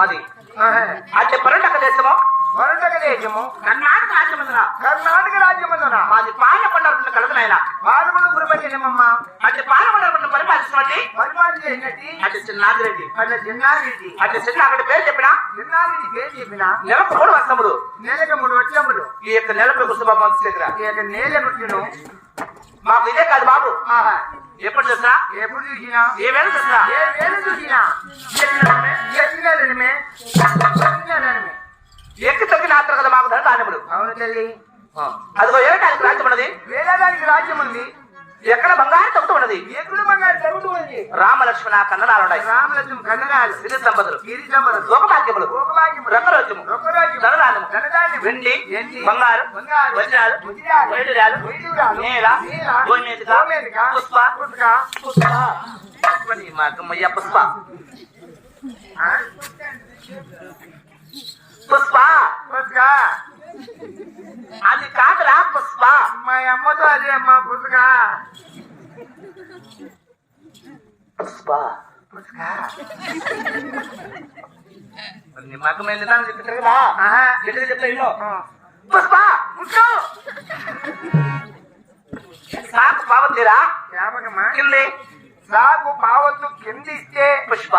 అది అంటే పర్యాటక దేశము కర్ణాటక రాజ్యమందున మాది పాలకొండ కలదనైనా పాలకొండ గురుపట్టినమ్మ అంటే పాలకొండ పరిపాలించినట్టి అంటే చిన్నాగిరెడ్డి అంటే చిన్న అక్కడ పేరు చెప్పినా నెలకు 3 వర్షములు ఈ యొక్క నెలకు కుటుంబం దగ్గర మాకు ఇదే కాదు బాబు ఎప్పుడు చూసినా ఏ వేళ చూసినా ఎక్కి తొక్కి నాస్తారు కదా మాకు ధనధాన్యములు. అవును తల్లి. అదిగో ఏటానికి రాజ్యం ఉన్నది, వేదానికి రాజ్యం ఉంది. ఎక్కడ బంగారు తగ్గుతూ ఉన్నది, ఎక్కడ బంగారు తగ్గుతూ ఉంది. రామలక్ష్మణ కన్నడాలు ఉన్నాయి. రామలక్ష్మణ కన్నడాలు, సిరి సంపదలు, లోకభాగ్యములు, రంగరాజ్యము, ధనధాన్యము, వెండి బంగారు వజ్రాలు వైడూర్యాలు నేల గోమేధిక పుష్ప మాకమ్మయ్య పుష్ప పుష్ప అది కాదురా పుష్ప. మా అమ్మతో అదే అమ్మ పుష్ప పుష్ప మాకు మేము చెప్తారు కదా ఎట్లా చెప్తా పుష్ప సాకు పావతీరా కింది సాకు పావత్తు కిందిస్తే పుష్ప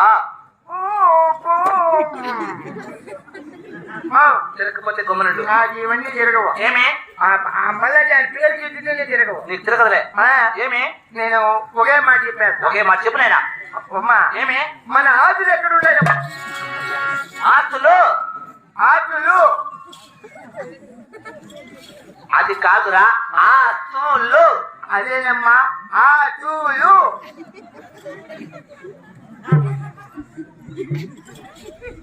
తిరగకపోతే గొమ్మనుడు ఇవన్నీ తిరగవు. ఏమి మళ్ళీ దాని పేరు చెప్తేనే తిరగవు. నీకు తిరగదులే. ఏమి నేను ఒకే మాట చెప్పాను. ఒకే మాట చెప్పు నాయనా. అమ్మా ఏమి మన ఆస్తులు ఎక్కడ ఉన్నాయి? ఆస్తులు అది కాదురా ఆస్తులు. అదేనమ్మా ఆస్తులు.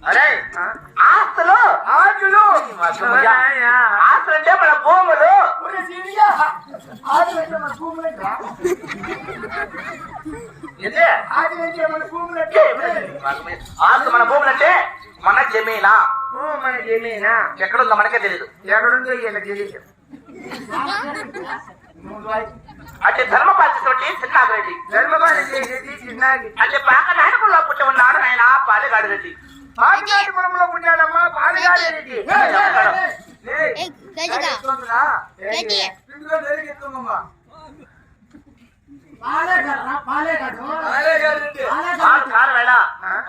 అరే ఆ? ఆస్తులు ఆకులు ఆస్తులు అంటే మన భూములు. ఏంటి? ఆస్తు మన భూములు అంటే మన జమీనా మన జమీనా ఎక్కడుందో మనకే తెలియదు. ఎక్కడుందో వీళ్ళకి తెలియదు. అంటే ధర్మపాలిసినటువంటి చిన్నాగిరెడ్డి ధర్మపాలన చేసేది చిన్నాగి. అంటే పాక నాయకుల్లో పుట్టి ఉన్నాడు ఆయన పాలెగాడు రెడ్డి. పాలనాటిపురంలో ఉన్నాడమ్మా పాలగాడి రెడ్డి.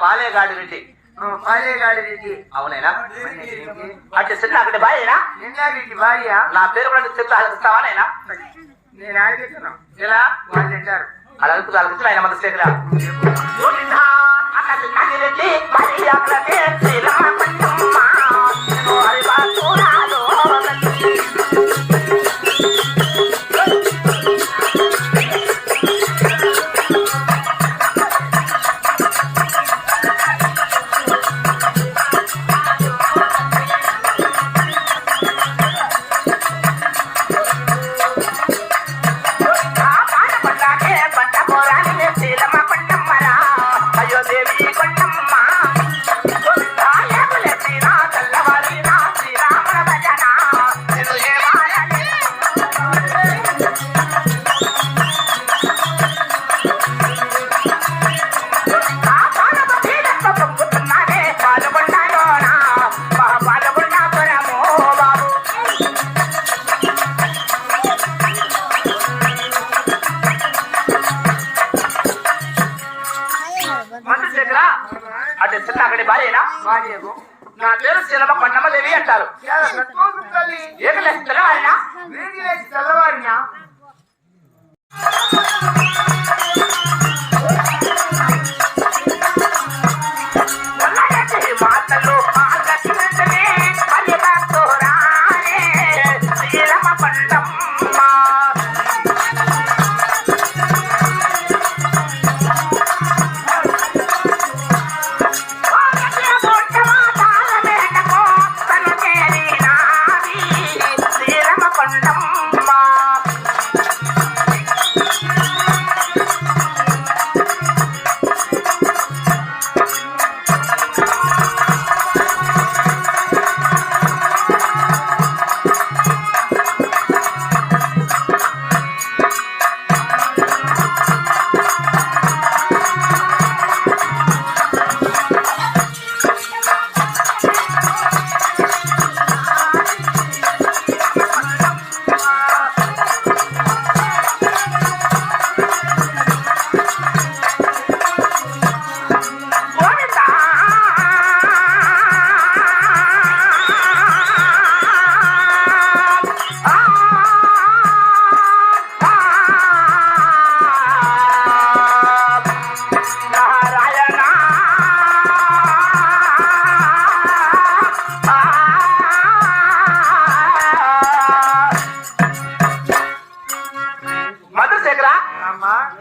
పాలేగాడు రెడ్డి. పాలేగాడి రెడ్డి. అవునైనా అంటే చిన్నాగిరెడ్డి భార్యనా? చిన్నారెడ్డి భార్య. నా పేరు కూడా నీకు చెప్తా ఆలోచిస్తావా నైనా? నేను ఆలోచిస్తున్నా. ఎలా వాళ్ళు తింటారు. అలా ఆలోచించిన ఆయన మన శేఖరా చిన్నాగిరెడ్డి భార్య అంటే చిన్నాగిరెడ్డి భార్యనా? భార్యకు నా పేరు శీలమ కొండమ్మదేవి అంటారు. చాలా సంతోషం తల్లి. ఏకలేస్తారా ఆయన? వీడి లేచి తెల్లవారినా మాటలు శీలమ కొండమ్మ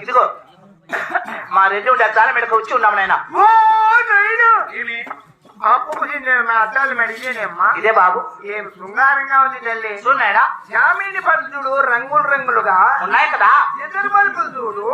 ఇదిగో మా రెడ్డి ఉంటే చాలా మెడకు వచ్చి ఉన్నాము నాయన. అద్దాలు మెడికేనేమ్మా. ఇదే బాబు ఏం శృంగారంగా ఉంది తల్లి. చూడు నాయనా, జామీని పళ్ళు చూడు రంగులు రంగులుగా ఉన్నాయి కదా. ఎదురు పలుకులు చూడు.